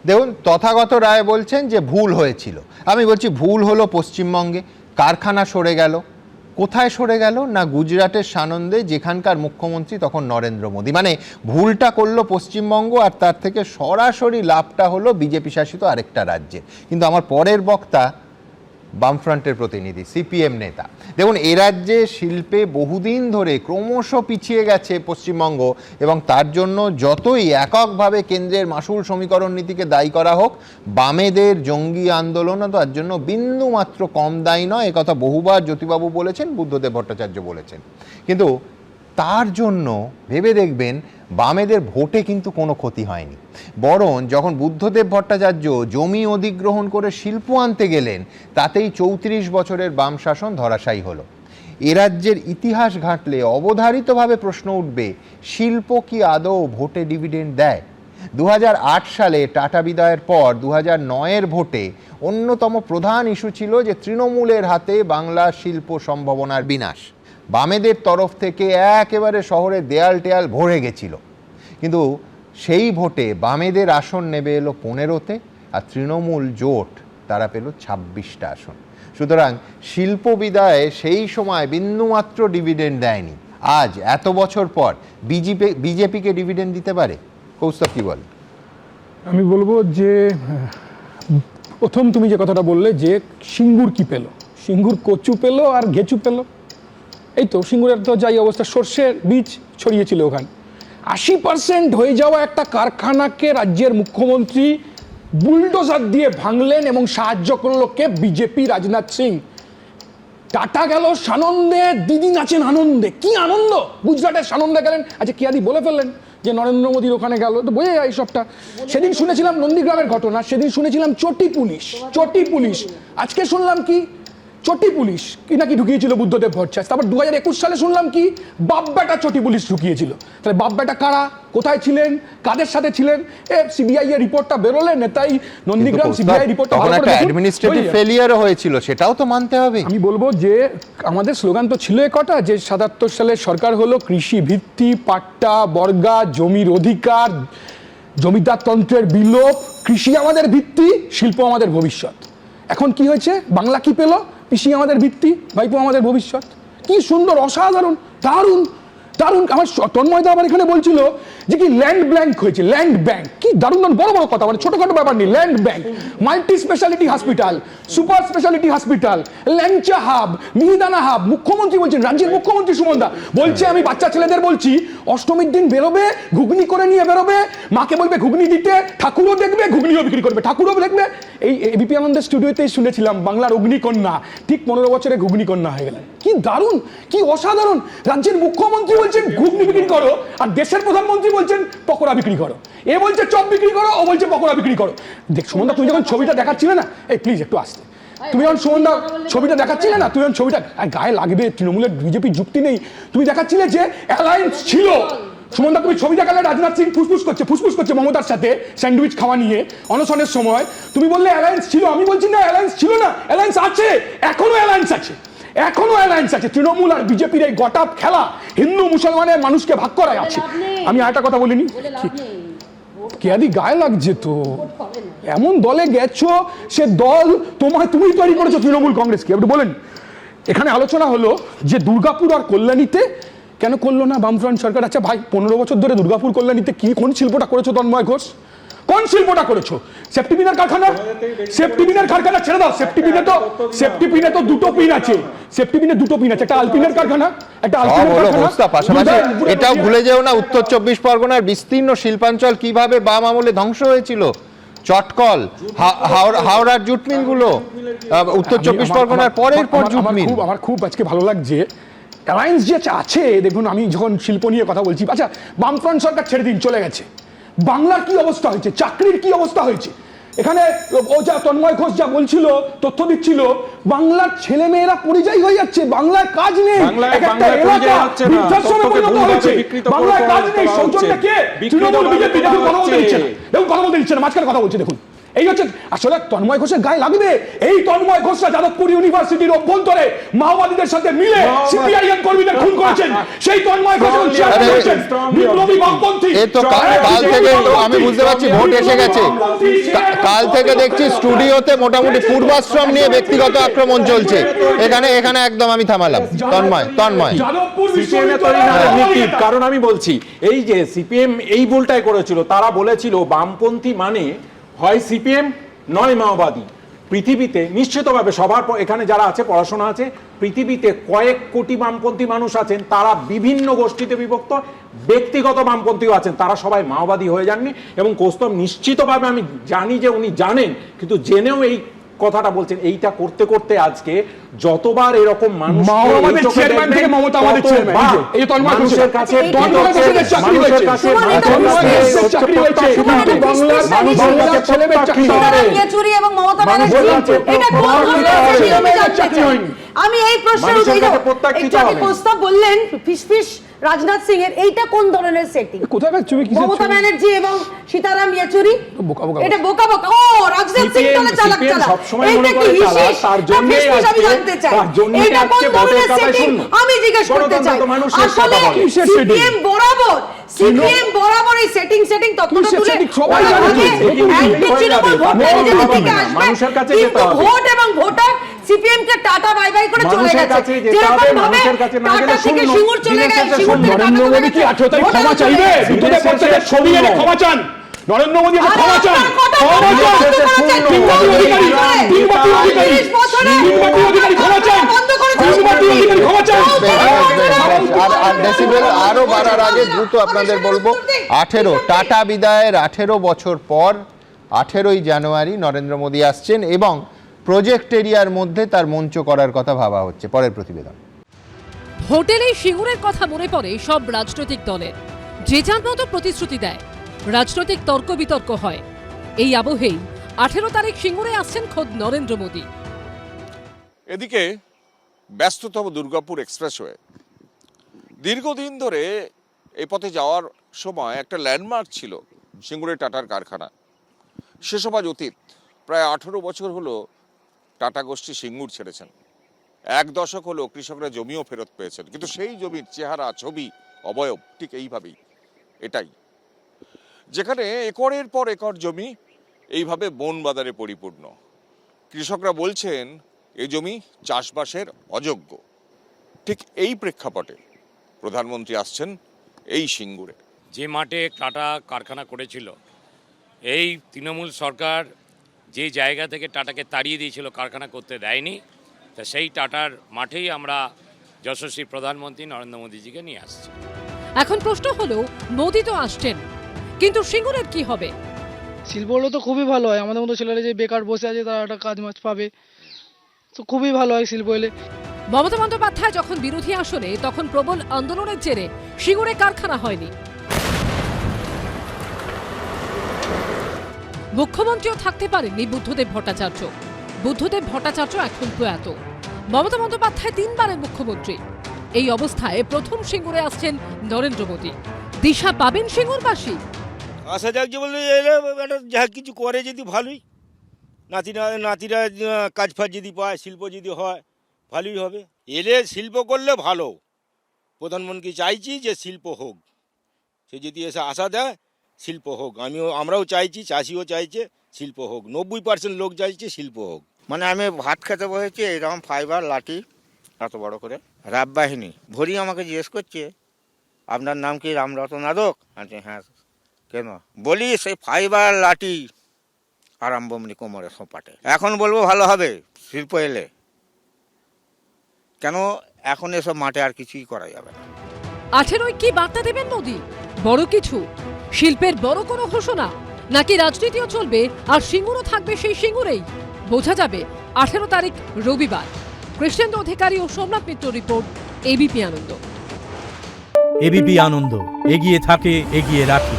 দেখুন, তথাগত রায় বলছেন যে ভুল হয়েছিল। আমি বলছি ভুল হলো পশ্চিমবঙ্গে, কারখানা সরে গেল। কোথায় সরে গেল? না গুজরাটের সানন্দে, যেখানকার মুখ্যমন্ত্রী তখন নরেন্দ্র মোদী। মানে ভুলটা করলো পশ্চিমবঙ্গ, আর তার থেকে সরাসরি লাভটা হলো বিজেপি শাসিত আরেকটা রাজ্যে। কিন্তু আমার পরের বক্তা বামফ্রন্টের প্রতিনিধি, সিপিএম নেতা। দেখুন, এ রাজ্যে শিল্পে বহুদিন ধরে ক্রমশ পিছিয়ে গেছে পশ্চিমবঙ্গ, এবং তার জন্য যতই এককভাবে কেন্দ্রের মাসুল সমীকরণ নীতিকে দায়ী করা হোক, বামেদের জঙ্গি আন্দোলনও তার জন্য বিন্দু মাত্র কম দায়ী নয়। একথা বহুবার জ্যোতিবাবু বলেছেন, বুদ্ধদেব ভট্টাচার্য বলেছেন। কিন্তু তার জন্য ভেবে দেখবেন, বামেদের ভোটে কিন্তু কোনো ক্ষতি হয়নি। বরং যখন বুদ্ধদেব ভট্টাচার্য জমি অধিগ্রহণ করে শিল্প আনতে গেলেন, তাতেই 34 বছরের বাম শাসন ধরাশায়ী হলো। এ রাজ্যের ইতিহাস ঘাঁটলে অবধারিতভাবে প্রশ্ন উঠবে, শিল্প কি আদৌ ভোটে ডিভিডেন্ড দেয়? 2008 সালে টাটা বিদায়ের পর 2009-এর ভোটে অন্যতম প্রধান ইস্যু ছিল যে তৃণমূলের হাতে বাংলা শিল্প সম্ভাবনার বিনাশ। বামেদের তরফ থেকে একেবারে শহরে দেয়াল টেয়াল ভরে গেছিল। কিন্তু সেই ভোটে বামেদের আসন নেবে এলো 15-তে, আর তৃণমূল জোট তারা পেল 26টা আসন। সুতরাং শিল্প বিদায়ে সেই সময় বিন্দুমাত্র ডিভিডেন্ড দেয়নি। আজ এত বছর পর বিজেপিকে ডিভিডেন্ড দিতে পারে? কৌস্তব কি বল? আমি বলবো যে প্রথম তুমি যে কথাটা বললে যে সিঙ্গুর কি পেল, সিঙ্গুর কচু পেল আর ঘেচু পেল। এই তো সিঙ্গুরের তো যাই অবস্থা, সর্ষের বীজ ছড়িয়েছিল ওখানে। 80% হয়ে যাওয়া একটা কারখানাকে রাজ্যের মুখ্যমন্ত্রী বুলডোজার দিয়ে ভাঙলেন, এবং সাহায্য করলো কে? বিজেপি, রাজনাথ সিং। টাটা গেল সানন্দে, দিদি নাচেন আনন্দে। কি আনন্দ! গুজরাটের সানন্দে গেলেন। আচ্ছা, কিয়াদি বলে ফেললেন যে নরেন্দ্র মোদীর ওখানে গেল, তো বোঝা যায় সবটা। সেদিন শুনেছিলাম নন্দীগ্রামের ঘটনা, সেদিন শুনেছিলাম চটি পুলিশ। আজকে শুনলাম কি চটি পুলিশ কি নাকি ঢুকিয়েছিল বুদ্ধদেব ভট্টাচার্য। তারপর 2021 সালে শুনলাম কি বাপ বেটা চটি পুলিশ ঢুকিয়েছিল। তাহলে বাপ বেটা কারা, কোথায় ছিলেন, কাদের সাথে ছিলেন? সিবিআই এর রিপোর্টটা বেরোলে, নেতাই নন্দীগ্রাম সিবিআই রিপোর্টটা ভালো করে দেখুন। অ্যাডমিনিস্ট্রেটিভ ফেলিয়ারও হয়েছিল, সেটাও তো মানতে হবে। আমি বলবো যে আমাদের স্লোগান তো ছিল কটা, যে 77 সালে সরকার হলো কৃষি ভিত্তি, পাট্টা বর্গা, জমির অধিকার, জমিদারতন্ত্রের বিলোপ, কৃষি আমাদের ভিত্তি, শিল্প আমাদের ভবিষ্যৎ। এখন কি হয়েছে? বাংলা কি পেল? কৃষি আমাদের ভিত্তি, ভাইপো আমাদের ভবিষ্যৎ। কি সুন্দর, অসাধারণ, দারুণ দারুণ। আমার তন্ময়দা আবার এখানে বলছিল যে কি ল্যান্ড ব্যাংক হয়েছে, ল্যান্ড ব্যাংক। কি দারুণ দারুণ বড় বড় কথা, মানে ছোটখাটো ব্যাপার নেই। Land bank, multi speciality hospital, super speciality hospital, langcha hub, mihidana hub. মুখ্যমন্ত্রী বলছেন, রাজ্যের মুখ্যমন্ত্রী সুমনদা বলছে, আমি বাচ্চা ছেলেদের বলছি অষ্টমীর দিন বেরোবে, ঘুগনি করে নিয়ে বেরোবে, মাকে বলবে ঘুগনি দিতে, ঠাকুরও দেখবে, ঘুগনিও বিক্রি করবে, ঠাকুরও দেখবে। এই এবিপি আনন্দের স্টুডিওতেই শুনেছিলাম বাংলার অগ্নিকন্যা ঠিক 15 বছরে ঘুগনিকন্যা হয়ে গেলেন। কি দারুণ, কি অসাধারণ! রাজ্যের মুখ্যমন্ত্রী বলছেন ঘুগনি বিক্রি করো, আর দেশের প্রধানমন্ত্রী বলছেন পকোড়া বিক্রি করো। এ বলছে চপ বিক্রি করো, ও বলছে পকোড়া বিক্রি করো। দেখ সুমনদা, তুমি যখন ছবিটা দেখাচ্ছিলে না, এই প্লিজ একটু আসতে, তুমি যখন সুমনদা ছবিটা দেখাচ্ছিলে না, তুমি যখন ছবিটা গায়ে লাগবে, তৃণমূলের বিজেপি যুক্তি নেই, তুমি দেখাচ্ছিলে যে অ্যালায়েন্স ছিল। সুমনদা, তুমি ছবি দেখালে রাজনাথ সিং ফুসফুস করছে মমতার সাথে স্যান্ডউইচ খাওয়া নিয়ে অনশনের সময়। তুমি বললে অ্যালায়েন্স ছিল, আমি বলছি না অ্যালায়েন্স ছিল না, অ্যালায়েন্স আছে, এখনো অ্যালায়েন্স আছে, এখনো অ্যালায়েন্স আছে। তৃণমূল আর বিজেপির এই গটাপ খেলা হিন্দু মুসলমানের মানুষকে ভাগ করায় আছে। আমি আরেকটা কথা বলিনি, কেয়াদি গায়ে লাগছে তো, এমন দলে গেছো, সে দল তুমি তৈরি করেছো তৃণমূল কংগ্রেসকে। একটু বলেন, এখানে আলোচনা হলো যে দুর্গাপুর আর কল্যাণীতে কেন করলো না বামফ্রন্ট সরকার? আচ্ছা ভাই, 15 বছর ধরে দুর্গাপুর কল্যাণীতে কি কোন শিল্পটা করেছো তন্ময় ঘোষ? কোন শিল্পটা করেছো? সেফটি পিনের কারখানা, সেফটি পিনের কারখানা ছেড়ে দাও। সেফটি পিনে তো দুটো পিন আছে, সেফটি পিনে দুটো পিন আছে, একটা আলপিনের কারখানা, একটা আলপিনের কারখানা। পাশাপাশি এটাও ভুলে যেও না, উত্তর 24 পরগনার বিস্তীর্ণ শিল্পাঞ্চল কিভাবে বাম আমলে ধ্বংস হয়েছিল। চটকল, হাওড়ার জুট মিল গুলো, উত্তর 24 পরগনার পরের পর জুট মিল। আমার খুব আজকে ভালো লাগছে অ্যালায়েন্স যে আছে। দেখুন, আমি যখন শিল্প নিয়ে কথা বলছি, আচ্ছা বামফ্রন্ট সরকার ছেড়ে দিন, চলে গেছে, বাংলার কি অবস্থা হয়েছে, চাকরির কি অবস্থা হয়েছে? এখানে ও যা তন্ময় ঘোষ যা বলছিল, তথ্য দিচ্ছিল, বাংলার ছেলে মেয়েরা পরিযায়ী হয়ে যাচ্ছে, বাংলায় কাজ নেই, বাংলায় কাজ নেই। সৌজন্যটা কে? তৃণমূল, বিজেপি। দেখুন কথা বলতে দিচ্ছে না, মাঝখানে কথা বলছে। দেখুন এই হচ্ছে আসলে তন্ময় ঘোষের গায়ে লাগবে। এই তন্ময় ঘোষরা যাদবপুর ইউনিভার্সিটির অভ্যন্তরে মাওবাদীদের সাথে মিলে সিপিআইএম কর্মীদের খুন করেছেন। সেই তন্ময় ঘোষ বিপ্লবী বামপন্থী। এই তো কাল থেকে আমি বুঝতে পারছি ভোট এসে গেছে, কাল থেকে দেখছি স্টুডিওতে মোটামুটি পূর্বাশ্রম নিয়ে ব্যক্তিগত আক্রমণ চলছে। এখানে একদম আমি থামালাম। তন্ময় কারণ আমি বলছি এই যে সিপিএম এই ভুলটাই করেছিল, তারা বলেছিল বামপন্থী মানে হয় সিপিএম নয় মাওবাদী। পৃথিবীতে নিশ্চিতভাবে সবার এখানে যারা আছে পড়াশোনা আছে, পৃথিবীতে কয়েক কোটি বামপন্থী মানুষ আছেন, তারা বিভিন্ন গোষ্ঠীতে বিভক্ত, ব্যক্তিগত বামপন্থীও আছেন, তারা সবাই মাওবাদী হয়ে যাননি। এবং কৌস্তভ নিশ্চিতভাবে আমি জানি যে উনি জানেন, কিন্তু জেনেও এই কথাটা বলছেন। এইটা করতে করতে আজকে যতবার এরকম মানুষ মাওবাদীর চেয়ারম্যান থেকে মমতা আমাদের চেয়ারম্যান, এই তন্ময় মানুষের কাছে চাকরি হয়েছে বাংলার ছেলেমেয়ের চাকরি হয়নি, ইয়েচুরি এবং মমতা ব্যানার্জি এটা কোন ধরনের চাকরি হয়নি। আমি এই প্রশ্নের একটু প্রস্তাব বললেন ফিসফিস রাজনাথ সিং এর, এইটা কোন ধরনের সেটিং? কোথাকার ছবি? কি মমতা ব্যানার্জি এবং সীতারাম ইয়েচুরি, এটা বোকা বোকা। ও রাজনাথ সিং তাহলে চালাক চালাক, এইটা কি হিসিস? তার জন্যই আমি জানতে চাই এটা কোন ধরনের সেটিং, আমি জিজ্ঞেস করতে চাই। আসলে সিপিএম বরাবর এই সেটিং তত্ত্বটা তুলে মানুষের কাছে ভোট এবং ভোটার সিপিএম কে টাটা বাই বাই করে চলে গেছে। যেরকম ভাবে টাটা থেকে সিঙ্গুর চলে গেছে, সিঙ্গুর থেকে নরেন্দ্র মোদী কি 18 তারিখ ক্ষমা চাইবে? বিদ্যুতের পত্রিকার ছবি এনে ক্ষমা চান। নরেন্দ্র মোদী ক্ষমা চান। আরো বাড়ার আগে দ্রুত আপনাদের বলবো 18 টাটা বিদায়ের 18 বছর পর 18ই জানুয়ারি নরেন্দ্র মোদী আসছেন এবং প্রজেক্ট এরিয়ার মধ্যে তার মঞ্চ করার কথা ভাবা হচ্ছে। পরের প্রতিবেদন। হোটেলেই সিঙ্গুরের কথা মনে পড়ে সব রাজনৈতিক দলের, যে যার মতো প্রতিশ্রুতি দেয়, রাজনৈতিক তর্ক বিতর্ক হয়। এই আবহেই 18 তারিখ সিঙ্গুরে আসছেন খোদ নরেন্দ্র মোদী। এদিকে ব্যস্ততম দুর্গাপুর এক্সপ্রেসওয়ে, দীর্ঘদিন ধরে এই পথে যাওয়ার সময় একটা ল্যান্ডমার্ক ছিল সিঙ্গুরে টাটার কারখানা। সেসব আজ অতীত। প্রায় 18 বছর হলো টাটা গোষ্ঠী সিঙ্গুর ছেড়েছেন। 1 দশক হলো কৃষকরা জমিও ফেরত পেয়েছেন, কিন্তু সেই জমির চেহারা, ছবি, অবয়ব ঠিক এইভাবেই। এটাই যেখানে একরের পর একর জমি এইভাবে বন বাদারে পরিপূর্ণ। কৃষকরা বলছেন এই জমি চাষবাসের অযোগ্য। ঠিক এই প্রেক্ষাপটে প্রধানমন্ত্রী আসছেন এই সিঙ্গুরে। যে মাঠে টাটা কারখানা করেছিল, এই তৃণমূল সরকার যে জায়গা থেকে টাটাকে তাড়িয়ে দিয়েছিল, কারখানা করতে দেয়নি, তা সেই টাটার মাঠেই আমরা যশস্বী প্রধানমন্ত্রী নরেন্দ্র মোদীজিকে নিয়ে আসছি। এখন প্রশ্ন হলো, মোদী তো আসছেন, কিন্তু সিঙ্গুরের কি হবে? শিল্প হলে তো খুবই ভালো হয়, আমাদের মতো ছেলেরা যে বেকার বসে আছে তারা একটা কাজ মাছ পাবে, তো খুবই ভালো হয় শিল্প হলে। মমতা বন্দ্যোপাধ্যায় যখন বিরোধী আসনে, তখন প্রবল আন্দোলনের জেরে সিঙ্গুরে কারখানা হয়নি। মুখ্যমন্ত্রীও থাকতে পারেননি বুদ্ধদেব ভট্টাচার্য। বুদ্ধদেব ভট্টাচার্য এখন প্রয়াত। মমতা বন্দ্যোপাধ্যায় 3 বারের মুখ্যমন্ত্রী। এই অবস্থায় প্রথম সিঙ্গুরে আসছেন নরেন্দ্র মোদী। দিশা পাবেন সিঙ্গুরবাসী? আসা যাক, যে বললে যা কিছু করে যদি ভালোই, নাতিরা কাজ ফাজ যদি পায়, শিল্প যদি হয় ভালোই হবে। এলে শিল্প করলে ভালো। প্রধানমন্ত্রী চাইছি যে শিল্প হোক, সে যদি এসে আশা দেয় শিল্প হোক। আমরাও চাইছি, চাষিও চাইছে শিল্প হোক, 90% লোক চাইছে শিল্প হোক। মানে আমি ভাত খেতে বসেছি, এরকম ফাইবার লাঠি এত বড় করে, রাব বাহিনী ভরি আমাকে জিজ্ঞেস করছে আপনার নাম কি? রামরতন আদক? আচ্ছা হ্যাঁ। কেন? বলি সেই ফাইবার লাঠি আরম্ভমনি কোমরে সোপাটে। এখন বলবো ভালো হবে শিল্প এলে, কেন এখন এসব মাঠে আর কিছুই করা যাবে না। 18 কি বার্তা দেবেন মোদী? বড় কিছু? শিল্পের বড় কোনো ঘোষণা, নাকি রাজনীতিও চলবে আর সিঙ্গুরও থাকবে সেই সিঙ্গুরেই? বোঝা যাবে 18 তারিখ রবিবার। কৃষ্ণেন্দ্র অধিকারী ও সোমনাথ মিত্র রিপোর্ট, এবিপি আনন্দ। এবিপি আনন্দ, এগিয়ে থাকে, এগিয়ে রাখে।